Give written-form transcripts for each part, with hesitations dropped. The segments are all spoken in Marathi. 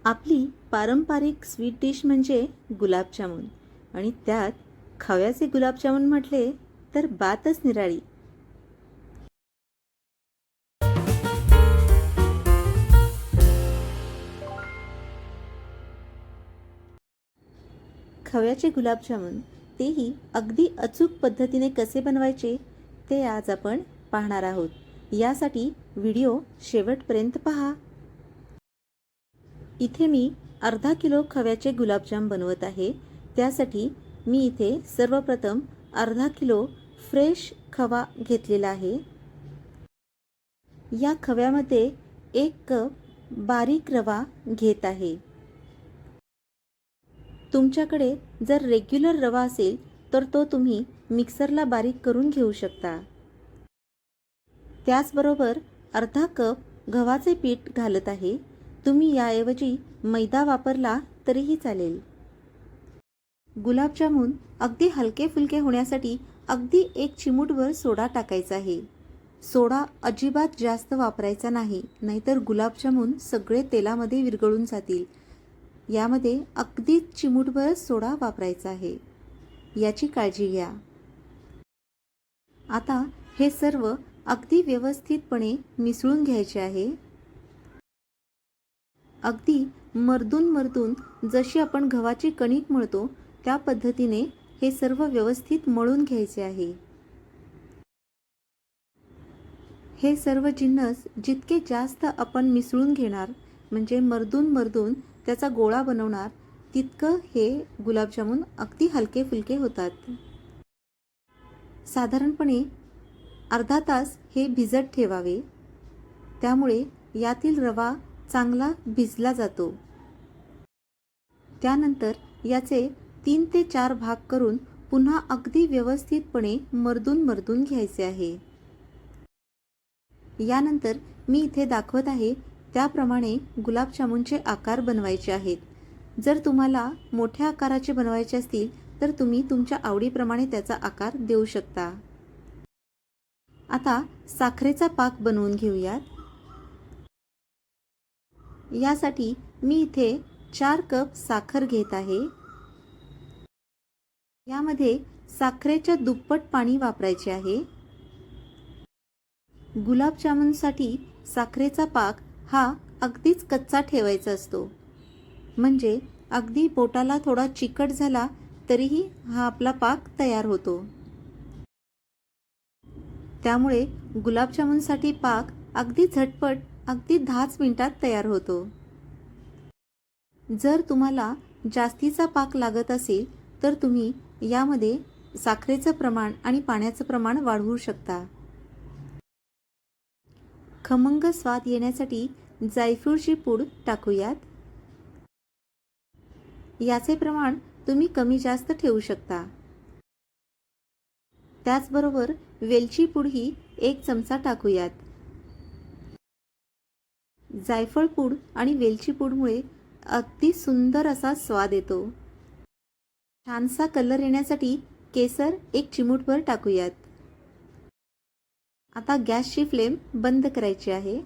आपली पारंपरिक स्वीट डिश म्हणजे गुलाबजामुन आणि त्यात खव्याचे गुलाबजामुन म्हटले तर बातच निराळी. खव्याचे गुलाबजामुन तेही अगदी अचूक पद्धतीने कसे बनवायचे ते आज आपण पाहणार आहोत. यासाठी व्हिडिओ शेवटपर्यंत पहा. इथे मी अर्धा किलो खव्याचे गुलाबजाम बनवत आहे. त्यासाठी मी इथे सर्वप्रथम अर्धा किलो फ्रेश खवा घेतलेला आहे. या खव्यामध्ये 1 कप बारीक रवा घेत आहे. तुमच्याकडे जर रेग्युलर रवा असेल तर तो तुम्ही मिक्सरला बारीक करून घेऊ शकता. त्याचबरोबर अर्धा कप गव्हाचे पीठ घालत आहे. तुम्ही याऐवजी मैदा वापरला तरीही चालेल. गुलाबजामुन अगदी हलके फुलके होण्यासाठी अगदी 1 चिमूटभर सोडा टाकायचा आहे. सोडा अजिबात जास्त वापरायचा नाही, नाहीतर गुलाबजामुन सगळे तेलामध्ये विरघळून जातील. यामध्ये अगदी चिमूटभर सोडा वापरायचा आहे, याची काळजी घ्या. आता हे सर्व अगदी व्यवस्थितपणे मिसळून घ्यायचे आहे. अगदी मर्दून जशी आपण गव्हाची कणिक मळतो त्या पद्धतीने हे सर्व व्यवस्थित मळून घ्यायचे आहे. हे सर्व जिन्नस जितके जास्त आपण मिसळून घेणार म्हणजे मर्दून त्याचा गोळा बनवणार तितकं हे गुलाबजामुन अगदी हलके फुलके होतात. साधारणपणे अर्धा तास हे भिजत ठेवावे. त्यामुळे यातील रवा चांगला भिजला जातो. त्यानंतर याचे 3 ते 4 भाग करून पुन्हा अगदी व्यवस्थितपणे मर्दून घ्यायचे आहे. यानंतर मी इथे दाखवत आहे त्याप्रमाणे गुलाबजामुनचे आकार बनवायचे आहेत. जर तुम्हाला मोठ्या आकाराचे बनवायचे असतील तर तुम्ही तुमच्या आवडीप्रमाणे त्याचा आकार देऊ शकता. आता साखरेचा पाक बनवून घेऊयात. यासाठी मी इथे 4 कप साखर घेत आहे. यामध्ये साखरेच्या दुप्पट पाणी वापरायचे आहे. गुलाबजामुनसाठी साखरेचा पाक हा अगदीच कच्चा ठेवायचा असतो, म्हणजे अगदी बोटाला थोडा चिकट झाला तरीही हा आपला पाक तयार होतो. त्यामुळे गुलाबजामुनसाठी पाक अगदी झटपट अगदी 10 मिनिटात तयार होतो. जर तुम्हाला जास्तीचा पाक लागत असेल तर तुम्ही यामध्ये साखरेचं प्रमाण आणि पाण्याचं प्रमाण वाढवू शकता. खमंग स्वाद येण्यासाठी जायफळची पूड टाकूयात. याचे प्रमाण तुम्ही कमी जास्त ठेवू शकता. त्याचबरोबर वेलची पूड ही 1 चमचा टाकूयात. जायफळ पूड आणि वेलची पूडमुळे अगदी सुंदर असा स्वाद येतो. छानसा कलर येण्यासाठी केसर 1 चिमूटभर टाकूयात. आता गॅसची फ्लेम बंद करायची आहे.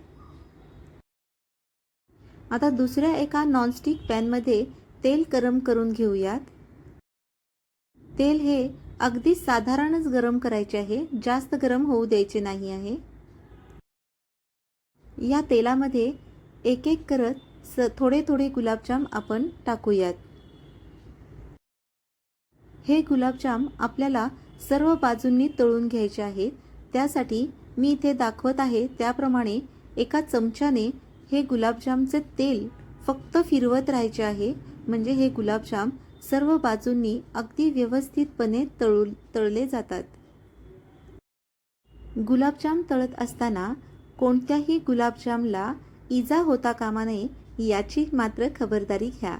आता दुसऱ्या एका नॉनस्टिक पॅनमध्ये तेल गरम करून घेऊयात. तेल हे अगदी साधारणच गरम करायचे आहे, जास्त गरम होऊ द्यायचे नाही आहे. या तेलामध्ये एक एक करत थोडे गुलाबजाम आपण टाकूयात. हे गुलाबजाम आपल्याला सर्व बाजूंनी तळून घ्यायचे आहेत. त्यासाठी मी इथे दाखवत आहे त्याप्रमाणे एका चमच्याने हे गुलाबजामचे तेल फक्त फिरवत राहायचे आहे, म्हणजे हे गुलाबजाम सर्व बाजूंनी अगदी व्यवस्थितपणे तळले जातात. गुलाबजाम तळत असताना कोणत्याही गुलाबजामला इजा होता कामा नये याची मात्र खबरदारी घ्या.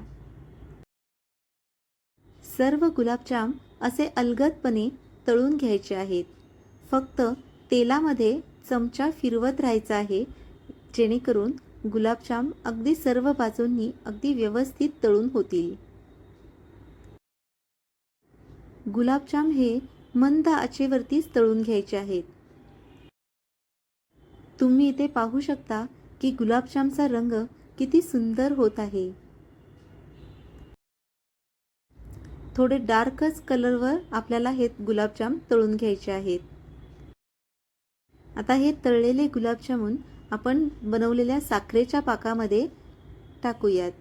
सर्व गुलाबजाम असे अलगदपणे तळून घ्यायचे आहेत. फक्त तेलामध्ये चमचा फिरवत राहायचा आहे, जेणेकरून गुलाबजाम अगदी सर्व बाजूंनी अगदी व्यवस्थित तळून होतील. गुलाबजाम हे मंद आचेवरतीच तळून घ्यायचे आहेत. तुम्ही इथे पाहू शकता की गुलाबजामचा रंग किती सुंदर होत आहे. थोडे डार्कच कलरवर आपल्याला हे गुलाबजाम तळून घ्यायचे आहेत। आता हे तळलेले गुलाबजामुन आपण बनवलेल्या साखरेच्या पाकामध्ये टाकूयात।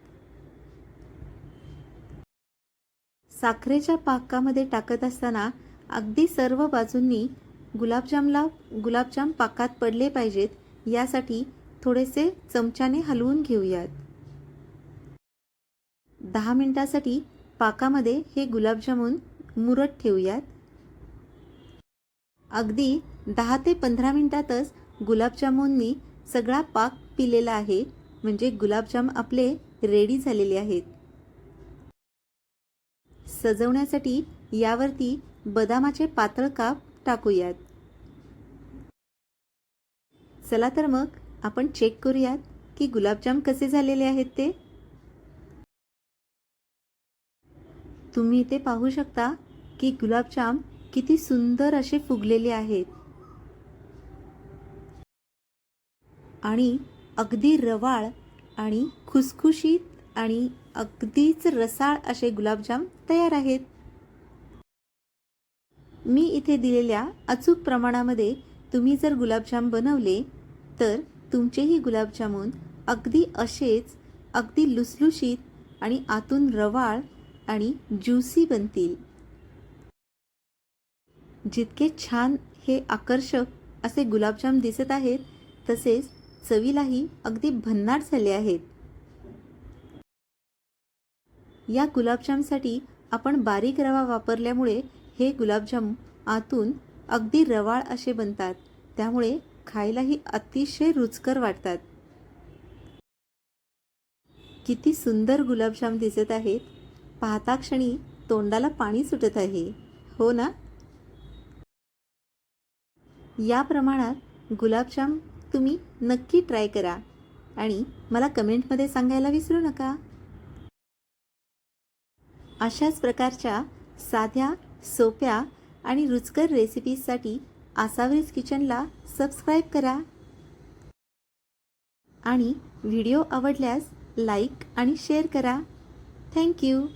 साखरेच्या पाकामध्ये टाकत असताना अगदी सर्व बाजूंनी गुलाबजाम पाकात पडले पाहिजेत यासाठी थोडेसे चमच्याने हलवून घेऊयात। 10 मिनिटांसाठी पाकामध्ये हे गुलाबजामुन मुरत ठेवूयात। अगदी 10 ते 15 मिनिटातच गुलाबजामुननी सगळा पाक पिलेला आहे, म्हणजे गुलाबजाम आपले रेडी झालेले आहेत। सजवण्यासाठी यावरती बदामाचे पातळ काप टाकूयात। चला तर मग आपण चेक करूयात की गुलाबजाम कसे झालेले आहेत ते। तुम्ही इथे पाहू शकता की गुलाबजाम किती सुंदर असे फुगलेले आहेत आणि अगदी रवाळ आणि खुसखुशीत आणि अगदीच रसाळ असे गुलाबजाम तयार आहेत। मी इथे दिलेल्या अचूक प्रमाणामध्ये तुम्ही जर गुलाबजाम बनवले तर तुमचेही गुलाबजामुन अगदी असेच अगदी लुसलुशीत आणि आतून रवाळ आणि ज्यूसी बनतील। जितके छान हे आकर्षक असे गुलाबजाम दिसत आहेत तसेच चवीलाही अगदी भन्नाट झाले आहेत। या गुलाबजामसाठी आपण बारीक रवा वापरल्यामुळे हे गुलाबजाम आतून अगदी रवाळ असे बनतात, त्यामुळे खायलाही अतिशय रुचकर वाटतात। किती सुंदर गुलाबजाम दिसत आहेत, पाहता क्षणी तोंडाला पाणी सुटत आहे, हो ना? या प्रमाणात गुलाबजाम तुम्ही नक्की ट्राय करा आणि मला कमेंटमध्ये सांगायला विसरू नका। अशाच प्रकारच्या साध्या, सोप्या आणि रुचकर रेसिपीजसाठी आसावरीज किचनला सबस्क्राईब करा आणि व्हिडिओ आवडल्यास लाईक आणि शेअर करा। Thank you.